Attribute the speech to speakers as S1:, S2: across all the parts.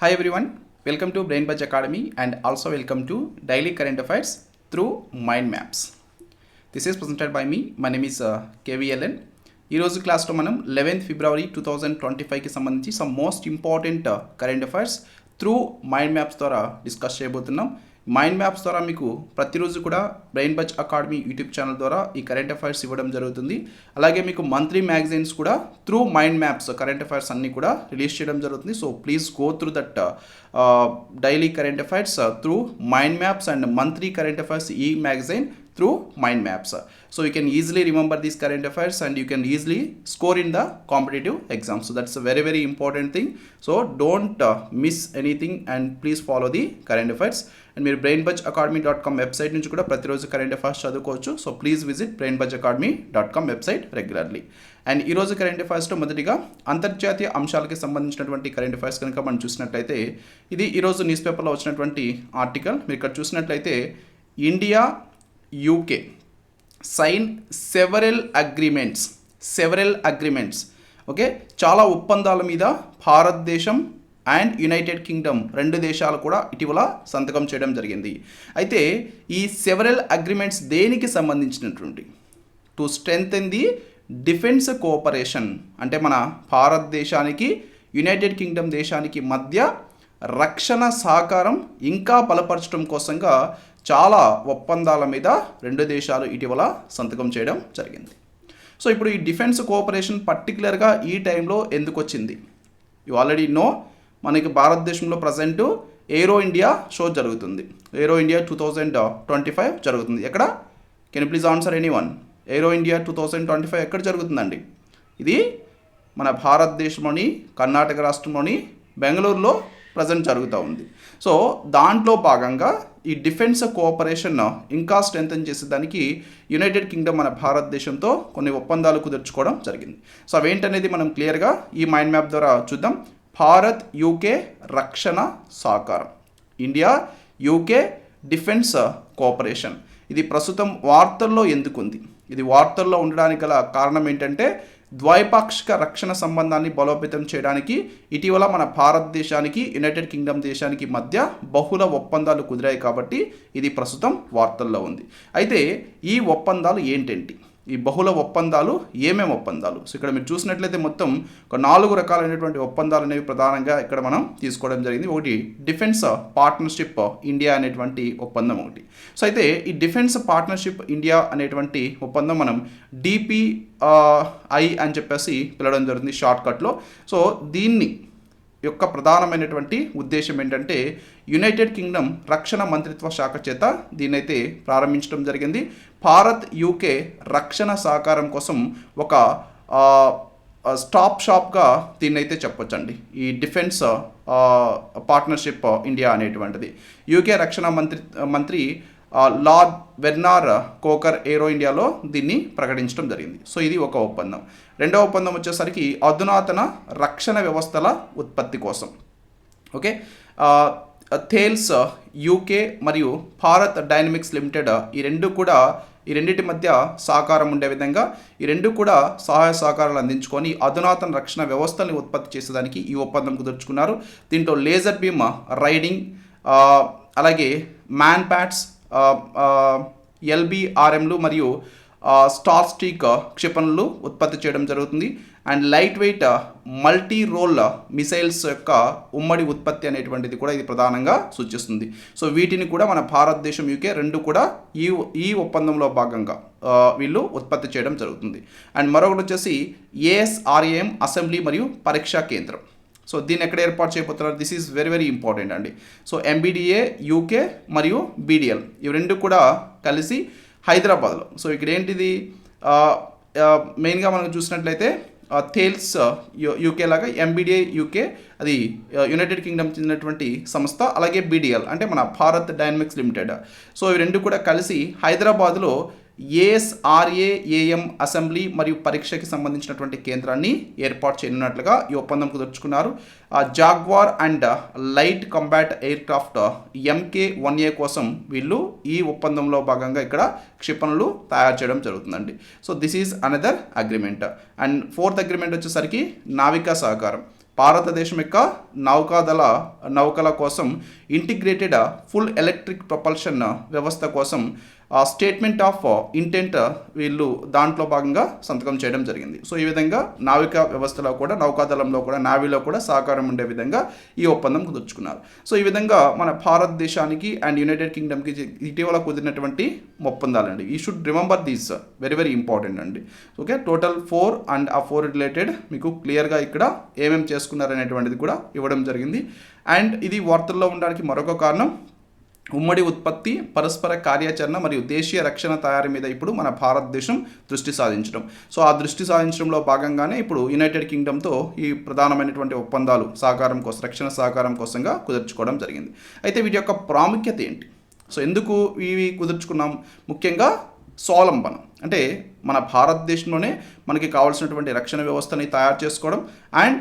S1: Hi everyone, welcome to Brain Budge Academy and also welcome to Daily Current Affairs through Mind Maps. This is presented by me. My name is KVLN. ఈరోజు క్లాస్లో మనం 11th February 2025కి సంబంధించి some most important current affairs through mind maps ద్వారా discuss చేయబోతున్నాం. Mind maps ద్వారా మీకు ప్రతిరోజు కూడా brain buzz academy YouTube channel ద్వారా ఈ కరెంట్ అఫైర్స్ ఇవ్వడం జరుగుతుంది. అలాగే మీకు మంత్లీ మ్యాగజైన్స్ కూడా through mind maps current affairs అన్నీ కూడా రిలీజ్ చేయడం జరుగుతుంది. So please go through that daily current affairs through mind maps and monthly current affairs ఈ magazine through mind maps. So you can easily remember these current affairs and you can easily score in the competitive exam. So that's a very very important thing. So don't miss anything and please follow the current affairs. And మీరు brainbudgeacademy.com website నుంచి కూడా ప్రతిరోజు current affairs చదువుకోవచ్చు. So please visit brainbudgeacademy.com website regularly. And ఈరోజు current అఫైర్స్లో మొదటిగా అంతర్జాతీయ అంశాలకి సంబంధించినటువంటి current affairs కనుక మనం చూసినట్లయితే ఇది ఈరోజు న్యూస్ పేపర్లో వచ్చినటువంటి ఆర్టికల్. మీరు ఇక్కడ చూసినట్లయితే India UK sign several agreements okay, చాలా ఒప్పందాల మీద భారతదేశం అండ్ యునైటెడ్ కింగ్డమ్ రెండు దేశాలు కూడా ఇటీవల సంతకం చేయడం జరిగింది. అయితే ఈ సెవరల్ అగ్రిమెంట్స్ దేనికి సంబంధించినటువంటి to strengthen the defence cooperation, అంటే మన భారతదేశానికి యునైటెడ్ కింగ్డమ్ దేశానికి మధ్య రక్షణ సహకారం ఇంకా బలపరచడం కోసంగా చాలా ఒప్పందాల మీద రెండు దేశాలు ఇటీవల సంతకం చేయడం జరిగింది. సో ఇప్పుడు ఈ డిఫెన్స్ కోఆపరేషన్ పర్టికులర్గా ఈ టైంలో ఎందుకు వచ్చింది? యు ఆల్రెడీ నో, మనకి భారతదేశంలో ప్రజెంట్ ఏరో ఇండియా షో జరుగుతుంది. ఏరో ఇండియా 2025 జరుగుతుంది. ఎక్కడ? Can you please answer anyone? Aero India 2025 ఎక్కడ జరుగుతుందండి? ఇది మన భారతదేశంలోని కర్ణాటక రాష్ట్రంలోని బెంగళూరులో ప్రజెంట్ జరుగుతూ ఉంది. సో దాంట్లో భాగంగా ఈ డిఫెన్స్ కోఆపరేషన్ ఇంకా స్ట్రెంథెన్ చేసేదానికి యునైటెడ్ కింగ్డమ్ మన భారతదేశంతో కొన్ని ఒప్పందాలు కుదుర్చుకోవడం జరిగింది. సో అవేంటనేది మనం క్లియర్గా ఈ మైండ్ మ్యాప్ ద్వారా చూద్దాం. భారత్ యూకే రక్షణ సహకారం, ఇండియా యూకే డిఫెన్స్ కోఆపరేషన్. ఇది ప్రస్తుతం వార్తల్లో ఎందుకుంది? ఇది వార్తల్లో ఉండడానికి గల కారణం ఏంటంటే ద్వైపాక్షిక రక్షణ సంబంధాన్ని బలోపేతం చేయడానికి ఇటీవల మన భారతదేశానికి యునైటెడ్ కింగ్డమ్ దేశానికి మధ్య బహుళ ఒప్పందాలు కుదిరాయి కాబట్టి ఇది ప్రస్తుతం వార్తల్లో ఉంది. అయితే ఈ ఒప్పందాలు ఏంటంటి? ఈ బహుళ ఒప్పందాలు ఏమేమి ఒప్పందాలు? సో ఇక్కడ మీరు చూసినట్లయితే మొత్తం ఒక 4 రకాలైనటువంటి ఒప్పందాలు అనేవి ప్రధానంగా ఇక్కడ మనం తీసుకోవడం జరిగింది. ఒకటి డిఫెన్స్ పార్ట్నర్షిప్ ఇండియా అనేటువంటి ఒప్పందం ఒకటి. సో అయితే ఈ డిఫెన్స్ పార్ట్నర్షిప్ ఇండియా అనేటువంటి ఒప్పందం మనం DPI అని చెప్పేసి పిలవడం జరుగుతుంది షార్ట్కట్లో. సో దీన్ని యొక్క ప్రధానమైనటువంటి ఉద్దేశం ఏంటంటే యునైటెడ్ కింగ్డమ్ రక్షణ మంత్రిత్వ శాఖ చేత దీన్నైతే ప్రారంభించడం జరిగింది. భారత్ యూకే రక్షణ సహకారం కోసం ఒక స్టాప్ షాప్గా దీన్నైతే చెప్పొచ్చండి. ఈ డిఫెన్స్ పార్ట్నర్షిప్ ఇండియా అనేటువంటిది యూకే రక్షణ మంత్రి లార్డ్ వెర్నార్ కోకర్ ఏరో ఇండియాలో దీన్ని ప్రకటించడం జరిగింది. సో ఇది ఒక ఒప్పందం. రెండవ ఒప్పందం వచ్చేసరికి అధునాతన రక్షణ వ్యవస్థల ఉత్పత్తి కోసం. ఓకే, థేల్స్ యూకే మరియు భారత్ డైనమిక్స్ లిమిటెడ్ ఈ రెండింటి మధ్య సహకారం ఉండే విధంగా ఈ రెండు కూడా సహాయ సహకారాలు అందించుకొని అధునాతన రక్షణ వ్యవస్థల్ని ఉత్పత్తి చేసేదానికి ఈ ఒప్పందం కుదుర్చుకున్నారు. దీంట్లో లేజర్ బీమ్ రైడింగ్, అలాగే మ్యాన్ ప్యాడ్స్, LBRMలు మరియు స్టార్ స్టిక్ క్షిపణులు ఉత్పత్తి చేయడం జరుగుతుంది. And lightweight multi role missiles యొక్క ఉమ్మడి ఉత్పత్తి అనేటువంటిది కూడా ఇది ప్రధానంగా సూచిస్తుంది. సో వీటిని కూడా మన భారతదేశం యూకే రెండు కూడా ఈ ఒప్పందంలో భాగంగా వీళ్ళు ఉత్పత్తి చేయడం జరుగుతుంది. అండ్ మరొకటి వచ్చేసి ASRAM అసెంబ్లీ మరియు పరీక్షా కేంద్రం. సో దీన్ని ఎక్కడ ఏర్పాటు చేయబోతున్నారు? This is very very important అండి. సో MBDA యూకే మరియు BDL ఇవి రెండు కూడా కలిసి హైదరాబాద్లో. సో ఇక్కడ ఏంటిది మెయిన్గా మనం చూసినట్లయితే థేల్స్ యూకే లాగా MBDA యూకే అది యునైటెడ్ కింగ్డమ్ చెందినటువంటి సంస్థ, అలాగే BDL అంటే మన భారత్ డైనమిక్స్ లిమిటెడ్. సో ఇవి రెండు కూడా కలిసి హైదరాబాద్లో ASRAM అసెంబ్లీ మరియు పరీక్షకి సంబంధించినటువంటి కేంద్రాన్ని ఏర్పాటు చేయనున్నట్లుగా ఈ ఒప్పందం కుదుర్చుకున్నారు. Jaguar and light combat aircraft MK1A కోసం వీళ్ళు ఈ ఒప్పందంలో భాగంగా ఇక్కడ క్షిపణులు తయారు చేయడం జరుగుతుందండి. So this is another agreement. And fourth agreement వచ్చేసరికి నావికా సహకారం. భారతదేశం యొక్క నౌకల కోసం ఇంటిగ్రేటెడ్ ఫుల్ ఎలక్ట్రిక్ ప్రొపల్షన్ వ్యవస్థ కోసం స్టేట్మెంట్ ఆఫ్ ఇంటెంట్ వీళ్ళు దాంట్లో భాగంగా సంతకం చేయడం జరిగింది. సో ఈ విధంగా నావికా వ్యవస్థలో కూడా, నౌకాదళంలో కూడా, నావీలో కూడా సహకారం ఉండే విధంగా ఈ ఒప్పందం కుదుర్చుకున్నారు. సో ఈ విధంగా మన భారతదేశానికి అండ్ యునైటెడ్ కింగ్డమ్కి ఇటీవల కుదిరినటువంటి ఒప్పందాలండి. ఈ should remember these, very very important అండి. ఓకే, టోటల్ 4 అండ్ ఆ 4 రిలేటెడ్ మీకు క్లియర్గా ఇక్కడ ఏమేమి చేసుకున్నారనేటువంటిది కూడా ఇవ్వడం జరిగింది. అండ్ ఇది వార్తల్లో ఉండడానికి మరొక కారణం, ఉమ్మడి ఉత్పత్తి, పరస్పర కార్యాచరణ మరియు దేశీయ రక్షణ తయారీ మీద ఇప్పుడు మన భారతదేశం దృష్టి సాధించడం. సో ఆ దృష్టి సాధించడంలో భాగంగానే ఇప్పుడు యునైటెడ్ కింగ్డమ్తో ఈ ప్రధానమైనటువంటి ఒప్పందాలు సహకారం కోసం, రక్షణ సహకారం కోసంగా కుదుర్చుకోవడం జరిగింది. అయితే వీటి యొక్క ప్రాముఖ్యత ఏంటి? సో ఎందుకు ఇవి కుదుర్చుకున్నాం? ముఖ్యంగా స్వావలంబనం, అంటే మన భారతదేశంలోనే మనకి కావాల్సినటువంటి రక్షణ వ్యవస్థని తయారు చేసుకోవడం అండ్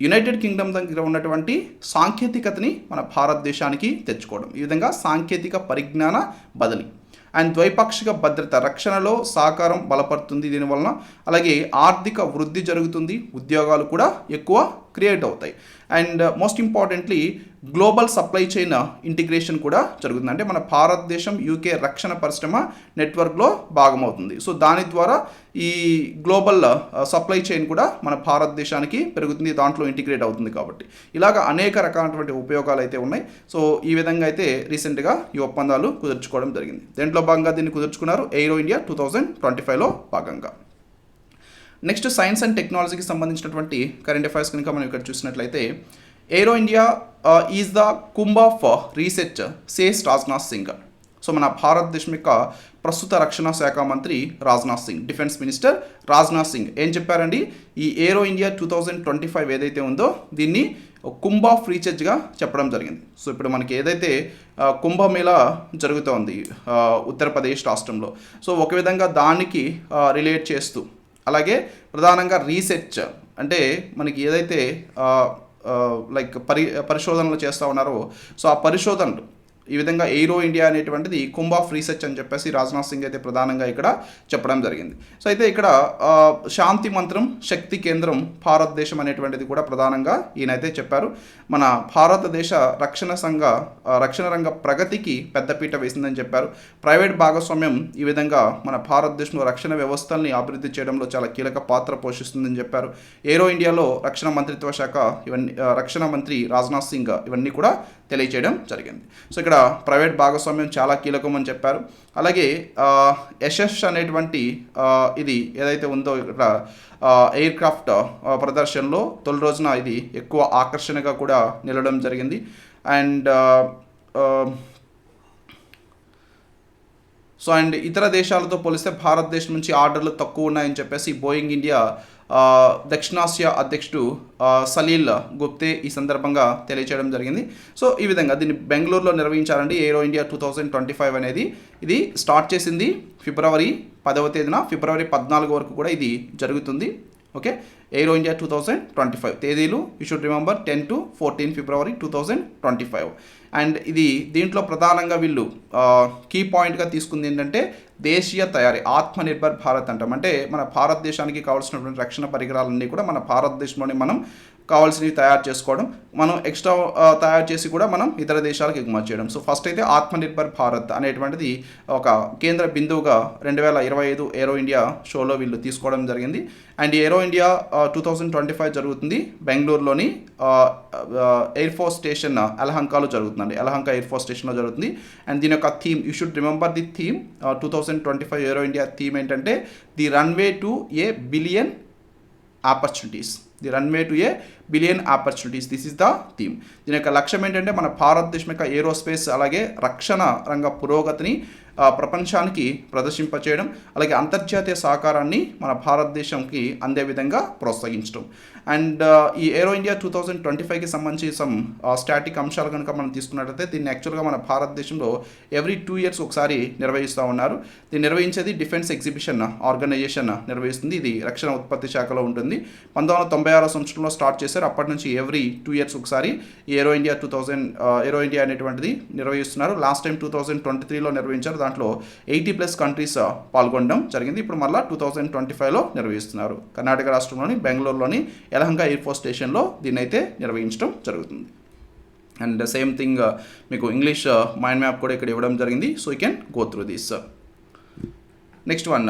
S1: యునైటెడ్ కింగ్డమ్ దగ్గర ఉన్నటువంటి సాంకేతికతని మన భారతదేశానికి తెచ్చుకోవడం. ఈ విధంగా సాంకేతిక పరిజ్ఞాన బదిలీ అండ్ ద్వైపాక్షిక భద్రత, రక్షణలో సహకారం బలపడుతుంది దీనివలన. అలాగే ఆర్థిక వృద్ధి జరుగుతుంది, ఉద్యోగాలు కూడా ఎక్కువ క్రియేట్ అవుతాయి. And most importantly global supply chain integration కూడా జరుగుతుంది. అంటే మన భారతదేశం యూకే రక్షణ పరిశ్రమ నెట్వర్క్లో భాగమవుతుంది. సో దాని ద్వారా ఈ గ్లోబల్ సప్లై చైన్ కూడా మన భారతదేశానికి పెరుగుతుంది, దాంట్లో ఇంటిగ్రేట్ అవుతుంది. కాబట్టి ఇలాగ అనేక రకాలైనటువంటి ఉపయోగాలు అయితే ఉన్నాయి. సో ఈ విధంగా అయితే రీసెంట్గా ఈ ఒప్పందాలు కుదుర్చుకోవడం జరిగింది. దేంట్లో భాగంగా దీన్ని కుదుర్చుకున్నారు ఎయిరో ఇండియా 2025లో భాగంగా. నెక్స్ట్ సైన్స్ అండ్ టెక్నాలజీకి సంబంధించినటువంటి కరెంట్ అఫైర్స్ కనుక మనం ఇక్కడ చూసినట్లయితే, aero India is the Kumbh of research says Rajnath Singh. So మన భారతదేశం యొక్క ప్రస్తుత రక్షణ శాఖ మంత్రి రాజ్నాథ్ సింగ్, డిఫెన్స్ మినిస్టర్ రాజ్నాథ్ సింగ్ ఏం చెప్పారండి? ఈ ఎయిరో ఇండియా 2025 ఏదైతే ఉందో దీన్ని కుంభ్ ఆఫ్ రీసెర్చ్గా చెప్పడం జరిగింది. సో ఇప్పుడు మనకి ఏదైతే కుంభమేళా జరుగుతోంది ఉత్తరప్రదేశ్ రాష్ట్రంలో, సో ఒక విధంగా దానికి రిలేట్ చేస్తూ, అలాగే ప్రధానంగా రీసెర్చ్ అంటే మనకి ఏదైతే లైక్ పరిశోధనలు చేస్తూ ఉన్నారో, సో ఆ పరిశోధనలు ఈ విధంగా ఎయిరో ఇండియా అనేటువంటిది కుంభ్ ఆఫ్ రీసెర్చ్ అని చెప్పేసి రాజ్నాథ్ సింగ్ అయితే ప్రధానంగా ఇక్కడ చెప్పడం జరిగింది. సో అయితే ఇక్కడ శాంతి మంత్రం, శక్తి కేంద్రం భారతదేశం అనేటువంటిది కూడా ప్రధానంగా ఈయనైతే చెప్పారు. మన భారతదేశ రక్షణ రంగ ప్రగతికి పెద్దపీట వేసిందని చెప్పారు. ప్రైవేట్ భాగస్వామ్యం ఈ విధంగా మన భారతదేశంలో రక్షణ వ్యవస్థల్ని అభివృద్ధి చేయడంలో చాలా కీలక పాత్ర పోషిస్తుందని చెప్పారు. ఎయిరో ఇండియాలో రక్షణ మంత్రిత్వ శాఖ ఇవన్నీ, రక్షణ మంత్రి రాజ్నాథ్ సింగ్ ఇవన్నీ కూడా తెలియచేయడం జరిగింది. సో ఇక్కడ ప్రైవేట్ భాగస్వామ్యం చాలా కీలకం అని చెప్పారు. అలాగే యశస్ అనేటువంటి ఇది ఏదైతే ఉందో ఇక్కడ ఎయిర్ క్రాఫ్ట్ ప్రదర్శనలో తొలి రోజున ఇది ఎక్కువ ఆకర్షణగా కూడా నిలవడం జరిగింది. అండ్ ఇతర దేశాలతో పోలిస్తే భారతదేశం నుంచి ఆర్డర్లు తక్కువ ఉన్నాయని చెప్పేసి బోయింగ్ ఇండియా దక్షిణాసియా అధ్యక్షుడు సలీల్ గుప్తే ఈ సందర్భంగా తెలియచేయడం జరిగింది. సో ఈ విధంగా దీన్ని బెంగళూరులో నిర్వహించారండి. ఎయిరో ఇండియా 2025 అనేది ఇది స్టార్ట్ చేసింది ఫిబ్రవరి 10వ తేదీన, ఫిబ్రవరి 14 వరకు కూడా ఇది జరుగుతుంది. ఓకే, ఎయిరో ఇండియా 2025 తేదీలు you should remember 10 to 14 February 2025. And ఇది దీంట్లో ప్రధానంగా వీళ్ళు కీ పాయింట్గా తీసుకుంది ఏంటంటే దేశీయ తయారీ, ఆత్మనిర్భర్ భారత్ అంటాం. అంటే మన భారతదేశానికి కావాల్సినటువంటి రక్షణ పరికరాలన్నీ కూడా మన భారతదేశంలోనే మనం కావాల్సినవి తయారు చేసుకోవడం, మనం ఎక్స్ట్రా తయారు చేసి కూడా మనం ఇతర దేశాలకు ఎగుమతి చేయడం. సో ఫస్ట్ అయితే ఆత్మనిర్భర్ భారత్ అనేటువంటిది ఒక కేంద్ర బిందువుగా 2025 ఏరో ఇండియా షోలో వీళ్ళు తీసుకోవడం జరిగింది. అండ్ ఏరో ఇండియా 2025 జరుగుతుంది బెంగళూరులోని ఎయిర్ ఫోర్స్ స్టేషన్ యలహంకలో జరుగుతుందండి. యలహంక ఎయిర్ ఫోర్స్ స్టేషన్లో జరుగుతుంది. అండ్ దీని యొక్క theme, you should remember the theme 2025 aero India theme ఏంటంటే the runway to a billion opportunities. The runway to a billion opportunities, this is the theme. దీని యొక్క లక్ష్యం ఏంటంటే మన భారతదేశం యొక్క ఏరోస్పేస్ అలాగే రక్షణ రంగ పురోగతిని ప్రపంచానికి ప్రదర్శింపచేయడం, అలాగే అంతర్జాతీయ సహకారాన్ని మన భారతదేశంకి అందే విధంగా ప్రోత్సహించడం. అండ్ ఈ ఏరో ఇండియా 2025కి సంబంధించి సమ్ స్టాటిక్ అంశాలు కనుక మనం తీసుకున్నట్లయితే దీన్ని యాక్చువల్గా మన భారతదేశంలో ఎవ్రీ 2 years ఒకసారి నిర్వహిస్తూ ఉన్నారు. దీన్ని నిర్వహించేది డిఫెన్స్ ఎగ్జిబిషన్ ఆర్గనైజేషన్ నిర్వహిస్తుంది. ఇది రక్షణ ఉత్పత్తి శాఖలో ఉంటుంది. 1996 సంవత్సరంలో స్టార్ట్ చేశారు. చేశారు. అప్పటి నుంచి ఎవ్రీ 2 years ఒకసారి ఏరో ఇండియా ఏరో ఇండియా అనేటువంటిది నిర్వహిస్తున్నారు. లాస్ట్ టైం 2023లో నిర్వహించారు. దాంట్లో 80+ కంట్రీస్ పాల్గొనడం జరిగింది. ఇప్పుడు మళ్ళీ 2025లో నిర్వహిస్తున్నారు. కర్ణాటక రాష్ట్రంలోని బెంగళూరులోని యలహంక ఎయిర్ ఫోర్స్ స్టేషన్లో దీన్ని అయితే నిర్వహించడం జరుగుతుంది. అండ్ సేమ్ థింగ్ మీకు ఇంగ్లీష్ మైండ్ మ్యాప్ కూడా ఇక్కడ ఇవ్వడం జరిగింది. So you can go through this. Next one,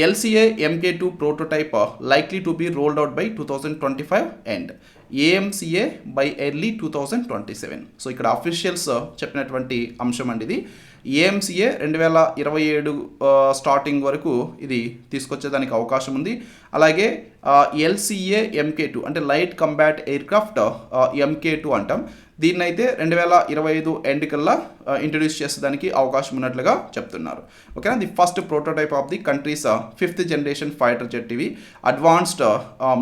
S1: LCA MK2 prototype likely to be rolled out by 2025 and AMCA by early 2027. So ఇక్కడ అఫీషియల్స్ చెప్పినటువంటి అంశం అండి ఇది. AMCA 2027 స్టార్టింగ్ వరకు ఇది తీసుకొచ్చేదానికి అవకాశం ఉంది. అలాగే LCA MK2 అంటే లైట్ కంబాట్ ఎయిర్క్రాఫ్ట్ MK2 అంటాం. దీన్నైతే 2025 ఎండ్ కల్లా ఇంట్రడ్యూస్ చేసేదానికి అవకాశం ఉన్నట్లుగా చెప్తున్నారు. ఓకేనా. The first prototype of the country's 5th generation fighter jet ఇవి advanced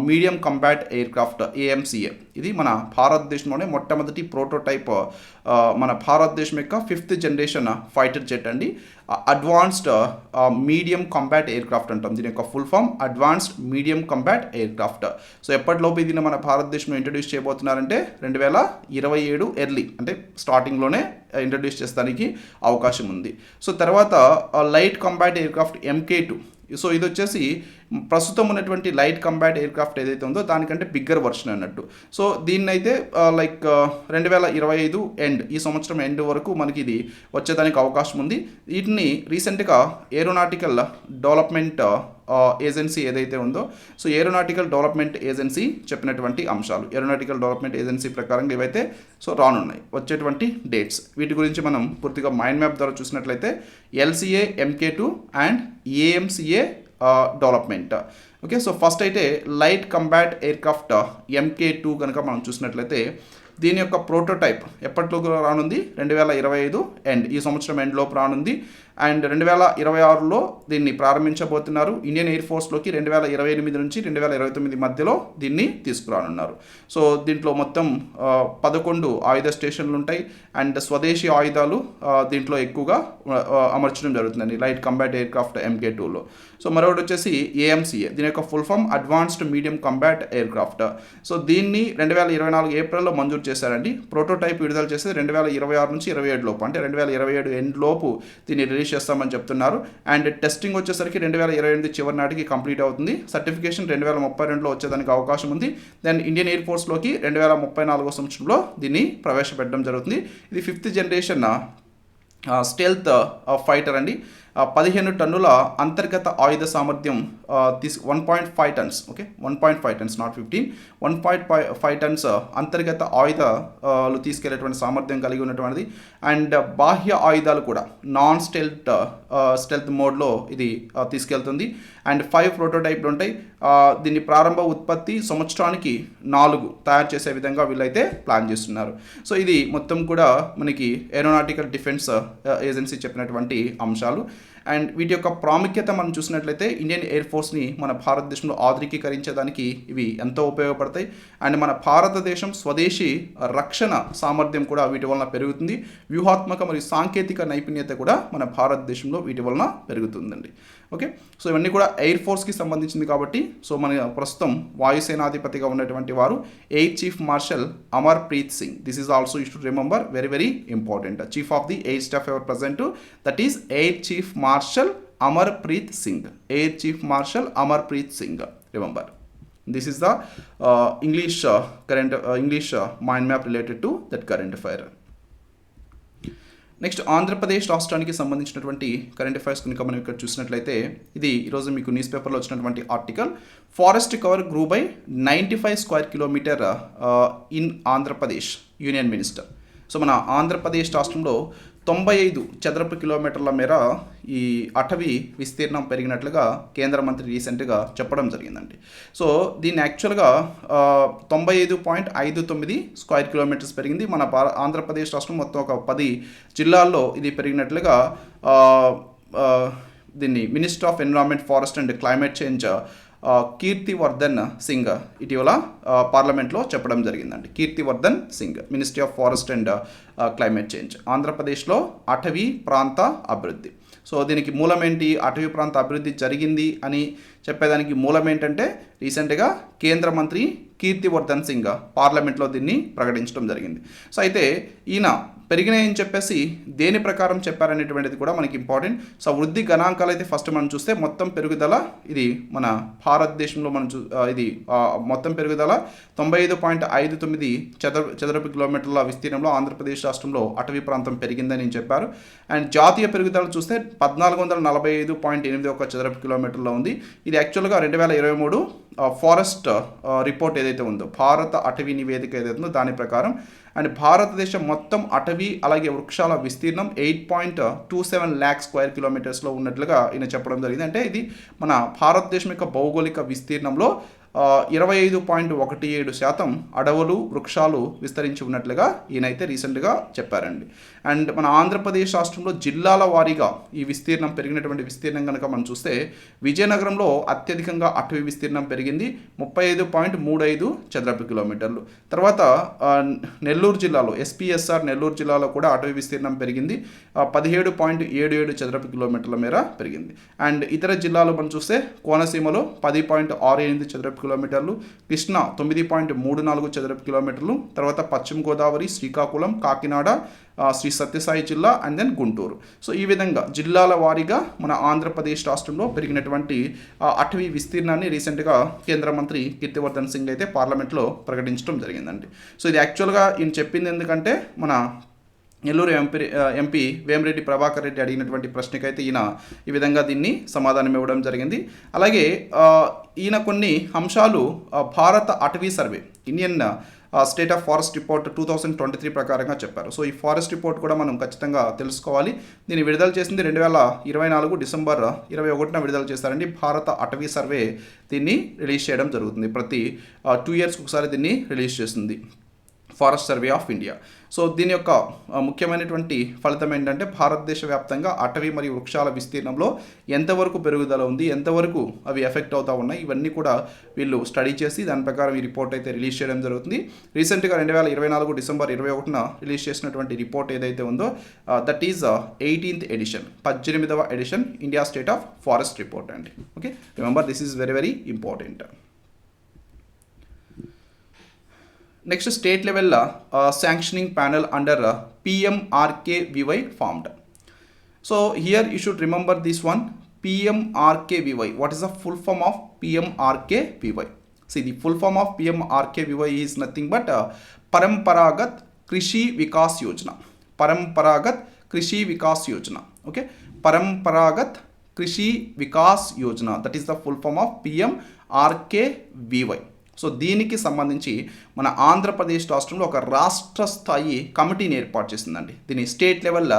S1: medium combat aircraft AMCA. ఇది మన భారతదేశంలోనే మొట్టమొదటి ప్రోటోటైప్, మన భారతదేశం యొక్క 5th generation ఫైటర్ జెట్ అండి. అడ్వాన్స్డ్ మీడియం కంబాట్ ఎయిర్క్రాఫ్ట్ అంటాం. దీని యొక్క full form advanced medium combat aircraft. So ఎప్పటిలోపు దీన్ని మన భారతదేశంలో ఇంట్రడ్యూస్ చేయబోతున్నారంటే 2027 ఎర్లీ అంటే స్టార్టింగ్లోనే ఇంట్రడ్యూస్ చేసడానికి అవకాశం ఉంది. సో తర్వాత light combat aircraft MK2. So ఇది వచ్చేసి ప్రస్తుతం ఉన్నటువంటి లైట్ కంబాట్ ఎయిర్క్రాఫ్ట్ ఏదైతే ఉందో దానికంటే బిగ్గర్ వర్షన్ అన్నట్టు. సో దీన్నైతే 2025 ఎండ్, ఈ సంవత్సరం ఎండ్ వరకు మనకి ఇది వచ్చేదానికి అవకాశం ఉంది. వీటిని రీసెంట్గా ఏరోనాటికల్ డెవలప్మెంట్ ఏజెన్సీ ఏదైతే ఉందో, సో ఏరోనాటికల్ డెవలప్మెంట్ ఏజెన్సీ చెప్పినటువంటి అంశాలు, ఏరోనాటికల్ డెవలప్మెంట్ ఏజెన్సీ ప్రకారం ఇవైతే సో రానున్నాయి వచ్చేటువంటి డేట్స్. వీటి గురించి మనం పూర్తిగా మైండ్ మ్యాప్ ద్వారా చూసినట్లయితే LCA MK2 and AMCA development. Okay. So first అయితే లైట్ కంబాట్ ఎయిర్క్రాఫ్ట్ MK2 కనుక మనం చూసినట్లయితే దీని యొక్క ప్రోటోటైప్ ఎప్పటిలోకి రానుంది, 2025 ఎండ్, ఈ సంవత్సరం ఎండ్ లోపు రానుంది. అండ్ 2026లో దీన్ని ప్రారంభించబోతున్నారు. ఇండియన్ ఎయిర్ ఫోర్స్లోకి 2028 నుంచి 2029 మధ్యలో దీన్ని తీసుకురానున్నారు. సో దీంట్లో మొత్తం 11 ఆయుధ స్టేషన్లు ఉంటాయి. అండ్ స్వదేశీ ఆయుధాలు దీంట్లో ఎక్కువగా అమర్చడం జరుగుతుందండి లైట్ కంబాట్ ఎయిర్క్రాఫ్ట్ MK2లో. సో మరొకటి వచ్చేసి AMCA, దీని యొక్క full form advanced medium combat aircraft. So దీన్ని 2024 ఏప్రిల్లో మంజూరు చేశారండి. ప్రోటోటైప్ విడుదల చేసేది 2026 నుంచి 27 లోపు, అంటే 2027 ఎండ్ లోపు దీన్ని రిలీజ్ చేస్తామని చెప్తున్నారు. అండ్ టెస్టింగ్ వచ్చేసరికి 2028 చివరి నాటికి కంప్లీట్ అవుతుంది. సర్టిఫికేషన్ 2032లో వచ్చేదానికి అవకాశం ఉంది. దెన్ ఇండియన్ ఎయిర్ ఫోర్స్లోకి 2034 సంవత్సరంలో దీన్ని ప్రవేశపెట్టడం జరుగుతుంది. ఇది 5th generation స్టెల్త్ ఫైటర్ అండి. 15 టన్నుల అంతర్గత ఆయుధ సామర్థ్యం 1.5 turns. Okay, 1.5 turns, not 15, 1.5 turns అంతర్గత ఆయుధాలు తీసుకెళ్లేటువంటి సామర్థ్యం కలిగి ఉన్నటువంటిది. అండ్ బాహ్య ఆయుధాలు కూడా నాన్ స్టెల్త్ మోడ్లో ఇది తీసుకెళ్తుంది. అండ్ 5 ప్రోటోటైప్లు ఉంటాయి. దీన్ని ప్రారంభ ఉత్పత్తి సంవత్సరానికి 4 తయారు చేసే విధంగా వీళ్ళైతే ప్లాన్ చేస్తున్నారు. సో ఇది మొత్తం కూడా మనకి ఏరోనాటికల్ డిఫెన్స్ ఏజెన్సీ చెప్పినటువంటి అంశాలు. అండ్ వీటి యొక్క ప్రాముఖ్యత మనం చూసినట్లయితే ఇండియన్ ఎయిర్ ఫోర్స్ని మన భారతదేశంలో ఆధునికీకరించడానికి ఇవి ఎంతో ఉపయోగపడతాయి. అండ్ మన భారతదేశం స్వదేశీ రక్షణ సామర్థ్యం కూడా వీటి వలన పెరుగుతుంది. వ్యూహాత్మక మరియు సాంకేతిక నైపుణ్యత కూడా మన భారతదేశంలో వీటి వలన పెరుగుతుందండి. ఓకే. సో ఇవన్నీ కూడా ఎయిర్ ఫోర్స్కి సంబంధించింది కాబట్టి, సో మన ప్రస్తుతం వాయుసేనాధిపతిగా ఉన్నటువంటి వారు air chief marshal Amarpreet Singh. This is also you should remember, very very important. Chief of the air staff ever present, that is air chief marshal Amarpreet Singh. Air chief marshal Amarpreet Singh, remember. This is the English mind map related to that current affair. Next Andhra Pradesh రాష్ట్రానికి సంబంధించినటువంటి current affairs కనుక మనం ఇక్కడ చూసినట్లయితే, ఇది ఈరోజు మీకు news పేపర్లో వచ్చినటువంటి article. Forest cover గ్రూ by 95 square kilometre in Andhra Pradesh union minister. So మన ఆంధ్రప్రదేశ్ రాష్ట్రంలో 95 చదరపు కిలోమీటర్ల మేర ఈ అటవీ విస్తీర్ణం పెరిగినట్లుగా కేంద్ర మంత్రి రీసెంట్గా చెప్పడం జరిగిందండి. సో దీన్ని యాక్చువల్గా 95.59 స్క్వేర్ కిలోమీటర్స్ పెరిగింది. మన ఆంధ్రప్రదేశ్ రాష్ట్రం మొత్తం ఒక 10 జిల్లాల్లో ఇది పెరిగినట్లుగా దీన్ని minister of environment, forest and climate change Kirti Vardhan Singh ఇటీవల పార్లమెంట్లో చెప్పడం జరిగిందండి. Kirti Vardhan Singh, ministry of forest and climate change, ఆంధ్రప్రదేశ్లో అటవీ ప్రాంత అభివృద్ధి. సో దీనికి మూలం ఏంటి? అటవీ ప్రాంత అభివృద్ధి జరిగింది అని చెప్పేదానికి మూలం ఏంటంటే రీసెంట్గా కేంద్ర మంత్రి కీర్తివర్ధన్ సింగ్ పార్లమెంట్లో దీన్ని ప్రకటించడం జరిగింది. సో అయితే ఈయన పెరిగినాయని చెప్పేసి దేని ప్రకారం చెప్పారనేటువంటిది కూడా మనకి ఇంపార్టెంట్. సో వృద్ధి గణాంకాలు అయితే ఫస్ట్ మనం చూస్తే మొత్తం పెరుగుదల ఇది మన భారతదేశంలో మనం ఇది మొత్తం పెరుగుదల 95.59 చదరపు కిలోమీటర్ల విస్తీర్ణంలో ఆంధ్రప్రదేశ్ రాష్ట్రంలో అటవీ ప్రాంతం పెరిగిందని చెప్పారు. అండ్ జాతీయ పెరుగుదల చూస్తే 1445.81 చదరపు కిలోమీటర్లో ఉంది. ఇది యాక్చువల్గా 2023 ఫారెస్ట్ రిపోర్ట్ ఏదైతే ఉందో, భారత అటవీ నివేదిక ఏదైతే ఉందో దాని ప్రకారం. అండ్ భారతదేశం మొత్తం అటవీ అలాగే వృక్షాల విస్తీర్ణం 8.27 ల్యాక్ స్క్వేర్ కిలోమీటర్స్లో ఉన్నట్లుగా ఈయన చెప్పడం జరిగింది. అంటే ఇది మన భారతదేశం యొక్క భౌగోళిక విస్తీర్ణంలో 25.17% అడవులు వృక్షాలు విస్తరించి ఉన్నట్లుగా ఈయనైతే రీసెంట్గా చెప్పారండి. అండ్ మన ఆంధ్రప్రదేశ్ రాష్ట్రంలో జిల్లాల వారీగా ఈ విస్తీర్ణం పెరిగినటువంటి విస్తీర్ణం కనుక మనం చూస్తే విజయనగరంలో అత్యధికంగా అటవీ విస్తీర్ణం పెరిగింది 35.35 చదరపు కిలోమీటర్లు. తర్వాత నెల్లూరు జిల్లాలో ఎస్పీఎస్ఆర్ నెల్లూరు జిల్లాలో కూడా అటవీ విస్తీర్ణం పెరిగింది 17.77 చదరపు కిలోమీటర్ల మేర పెరిగింది. అండ్ ఇతర జిల్లాలో మనం చూస్తే కోనసీమలో 10.68 చదరపు కిలోమీటర్లు, కృష్ణ 9.34 చదరపు కిలోమీటర్లు, తర్వాత పశ్చిమ గోదావరి, శ్రీకాకుళం, కాకినాడ, శ్రీ సత్యసాయి జిల్లా అండ్ దెన్ గుంటూరు. సో ఈ విధంగా జిల్లాల వారీగా మన ఆంధ్రప్రదేశ్ రాష్ట్రంలో పెరిగినటువంటి అటవీ విస్తీర్ణాన్ని రీసెంట్గా కేంద్ర మంత్రి కీర్తివర్ధన్ సింగ్ అయితే పార్లమెంట్లో ప్రకటించడం జరిగిందండి. సో ఇది యాక్చువల్గా ఈయన చెప్పింది ఎందుకంటే మన నెల్లూరు ఎంపీ వేమిరెడ్డి ప్రభాకర్ రెడ్డి అడిగినటువంటి ప్రశ్నకైతే ఈయన ఈ విధంగా దీన్ని సమాధానం ఇవ్వడం జరిగింది. అలాగే ఈయన కొన్ని అంశాలు భారత అటవీ survey Indian state of forest report 2023 ప్రకారంగా చెప్పారు. సో ఈ ఫారెస్ట్ రిపోర్ట్ కూడా మనం ఖచ్చితంగా తెలుసుకోవాలి. దీన్ని విడుదల చేసింది 2024 డిసెంబర్ 21న విడుదల చేశారండి. భారత అటవీ సర్వే దీన్ని రిలీజ్ చేయడం జరుగుతుంది. ప్రతి 2 yearsకి ఒకసారి దీన్ని రిలీజ్ చేస్తుంది forest survey of India. So దీని యొక్క ముఖ్యమైనటువంటి ఫలితం ఏంటంటే భారతదేశ వ్యాప్తంగా అటవీ మరియు వృక్షాల విస్తీర్ణంలో ఎంతవరకు పెరుగుదల ఉంది, ఎంతవరకు అవి ఎఫెక్ట్ అవుతూ ఉన్నాయి, ఇవన్నీ కూడా వీళ్ళు స్టడీ చేసి దాని ప్రకారం ఈ రిపోర్ట్ అయితే రిలీజ్ చేయడం జరుగుతుంది. రీసెంట్గా 2024 డిసెంబర్ 21న రిలీజ్ చేసినటువంటి రిపోర్ట్ ఏదైతే ఉందో దట్ ఈజ్ 18th ఎడిషన్, 18వ edition India state of forest report అండి. Okay, remember this is very very important. Next, state level sanctioning panel under PMRKVY formed. So here you should remember this one, PMRKVY. What is the full form of PMRKVY? See, the full form of PMRKVY is nothing but Paramparagat Krishi Vikas Yojana. Paramparagat Krishi Vikas Yojana. Okay, Paramparagat Krishi Vikas Yojana. That is the full form of PMRKVY. So దీనికి సంబంధించి మన ఆంధ్రప్రదేశ్ రాష్ట్రంలో ఒక రాష్ట్ర స్థాయి కమిటీని ఏర్పాటు చేసిందండి. దీన్ని స్టేట్ లెవెల్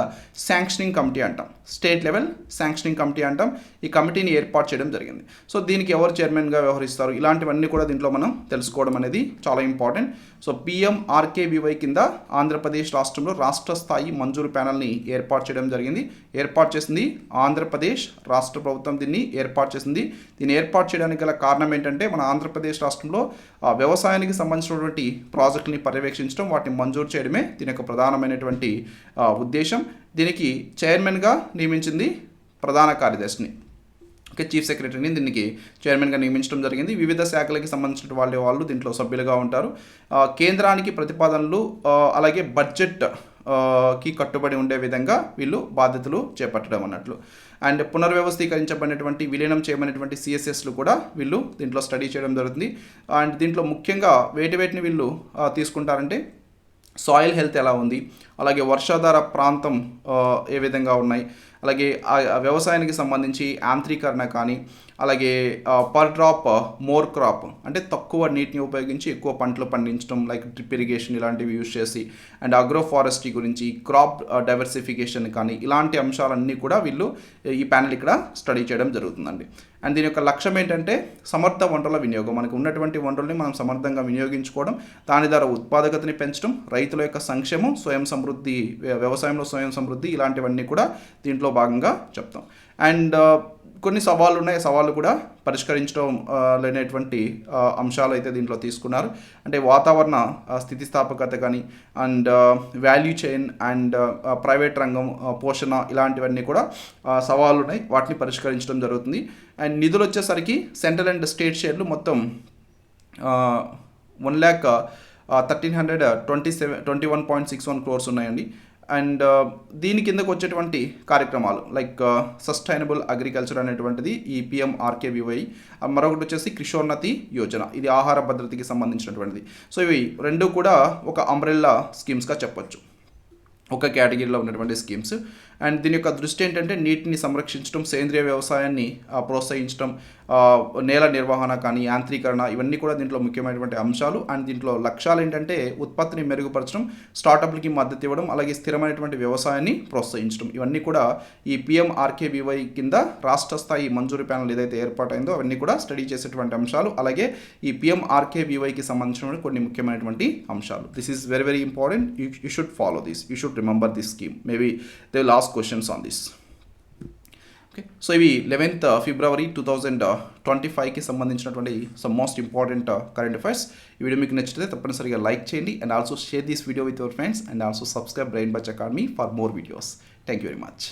S1: శాంక్షనింగ్ కమిటీ అంటాం. స్టేట్ లెవెల్ శాంక్షనింగ్ కమిటీ అంటాం. ఈ కమిటీని ఏర్పాటు చేయడం జరిగింది. సో దీనికి ఎవరు చైర్మన్గా వ్యవహరిస్తారు, ఇలాంటివన్నీ కూడా దీంట్లో మనం తెలుసుకోవడం అనేది చాలా ఇంపార్టెంట్. సో PMRKVY కింద ఆంధ్రప్రదేశ్ రాష్ట్రంలో రాష్ట్ర స్థాయి మంజూరు ప్యానల్ని ఏర్పాటు చేయడం జరిగింది. ఏర్పాటు చేసింది ఆంధ్రప్రదేశ్ రాష్ట్ర ప్రభుత్వం. దీన్ని ఏర్పాటు చేసింది. దీన్ని ఏర్పాటు చేయడానికి గల కారణం ఏంటంటే మన ఆంధ్రప్రదేశ్ రాష్ట్రంలో వ్యవసాయానికి సంబంధించినటువంటి ప్రాజెక్టుని పర్యవేక్షించడం, వాటిని మంజూరు చేయడమే దీని యొక్క ప్రధానమైనటువంటి ఉద్దేశం. దీనికి చైర్మన్గా నియమించింది ప్రధాన కార్యదర్శిని. ఓకే, చీఫ్ సెక్రటరీని దీనికి చైర్మన్గా నియమించడం జరిగింది. వివిధ శాఖలకి సంబంధించిన వాళ్ళు దీంట్లో సభ్యులుగా ఉంటారు. కేంద్రానికి ప్రతిపాదనలు అలాగే బడ్జెట్ కి కట్టుబడి ఉండే విధంగా వీళ్ళు బాధ్యతలు చేపట్టడం అన్నట్లు. అండ్ పునర్వ్యవస్థీకరించబడినటువంటి విలీనం చేయబడినటువంటి CSSలు కూడా వీళ్ళు దీంట్లో స్టడీ చేయడం జరుగుతుంది. అండ్ దీంట్లో ముఖ్యంగా వేటిని వీళ్ళు తీసుకుంటారంటే సాయిల్ హెల్త్ ఎలా ఉంది, అలాగే వర్షాధార ప్రాంతం ఏ విధంగా ఉన్నాయి, అలాగే వ్యవసాయానికి సంబంధించి యాంత్రీకరణ కానీ, అలాగే పర్ డ్రాప్ మోర్ క్రాప్ అంటే తక్కువ నీటిని ఉపయోగించి ఎక్కువ పంటలు పండించడం, లైక్ డ్రిప్ ఇరిగేషన్ ఇలాంటివి యూజ్ చేసి, అండ్ అగ్రో ఫారెస్ట్రీ గురించి, క్రాప్ డైవర్సిఫికేషన్ కానీ ఇలాంటి అంశాలన్నీ కూడా వీళ్ళు ఈ ప్యానెల్ ఇక్కడ స్టడీ చేయడం జరుగుతుందండి. అండ్ దీని యొక్క లక్ష్యం ఏంటంటే సమర్థ వనరుల వినియోగం. మనకు ఉన్నటువంటి వనరుల్ని మనం సమర్థంగా వినియోగించుకోవడం, దాని ద్వారా ఉత్పాదకతని పెంచడం, రైతుల యొక్క సంక్షేమం, స్వయం సమృద్ధి, వ్యవసాయంలో స్వయం సమృద్ధి ఇలాంటివన్నీ కూడా దీంట్లో భాగంగా చెప్తాం. అండ్ కొన్ని సవాళ్ళు ఉన్నాయి, సవాళ్ళు కూడా పరిష్కరించడం లేనటువంటి అంశాలు అయితే దీంట్లో తీసుకున్నారు. అంటే వాతావరణ స్థితిస్థాపకత కానీ, and value chain, and private రంగం పోషణ ఇలాంటివన్నీ కూడా సవాళ్ళు ఉన్నాయి, వాటిని పరిష్కరించడం జరుగుతుంది. అండ్ నిధులు వచ్చేసరికి సెంట్రల్ అండ్ స్టేట్ షేర్లు మొత్తం 1,13,27 crores ఉన్నాయండి. అండ్ దీని కిందకు వచ్చేటువంటి కార్యక్రమాలు లైక్ సస్టైనబుల్ అగ్రికల్చర్ అనేటువంటిది ఈ PMRKVY, మరొకటి వచ్చేసి కృషోన్నతి యోజన, ఇది ఆహార భద్రతకి సంబంధించినటువంటిది. సో ఇవి రెండు కూడా ఒక అంబ్రెల్లా స్కీమ్స్గా చెప్పొచ్చు, ఒక కేటగిరీలో ఉన్నటువంటి స్కీమ్స్. అండ్ దీని యొక్క దృష్టి ఏంటంటే నీటిని సంరక్షించడం, సేంద్రియ వ్యవసాయాన్ని ప్రోత్సహించడం, నేల నిర్వహణ కానీ యాంత్రీకరణ, ఇవన్నీ కూడా దీంట్లో ముఖ్యమైనటువంటి అంశాలు. అండ్ దీంట్లో లక్ష్యాలు ఏంటంటే ఉత్పత్తిని మెరుగుపరచడం, స్టార్టప్లకి మద్దతు ఇవ్వడం, అలాగే స్థిరమైనటువంటి వ్యవసాయాన్ని ప్రోత్సహించడం, ఇవన్నీ కూడా ఈ PMRKVY కింద రాష్ట్ర స్థాయి మంజూరు ప్యానల్ ఏదైతే ఏర్పాటైందో అవన్నీ కూడా స్టడీ చేసేటువంటి అంశాలు. అలాగే ఈ PMRKVYకి సంబంధించిన కొన్ని ముఖ్యమైనటువంటి అంశాలు. This is very very important. You should follow this, you should remember this scheme. Maybe they will ask questions on this. Okay, so ఇవి 11th February 2025కి సంబంధించినటువంటి some most important current affairs. ఈ వీడియో మీకు నచ్చితే తప్పనిసరిగా like చేయండి and also share this video with your friends and also subscribe brain Butch academy for more videos. Thank you very much.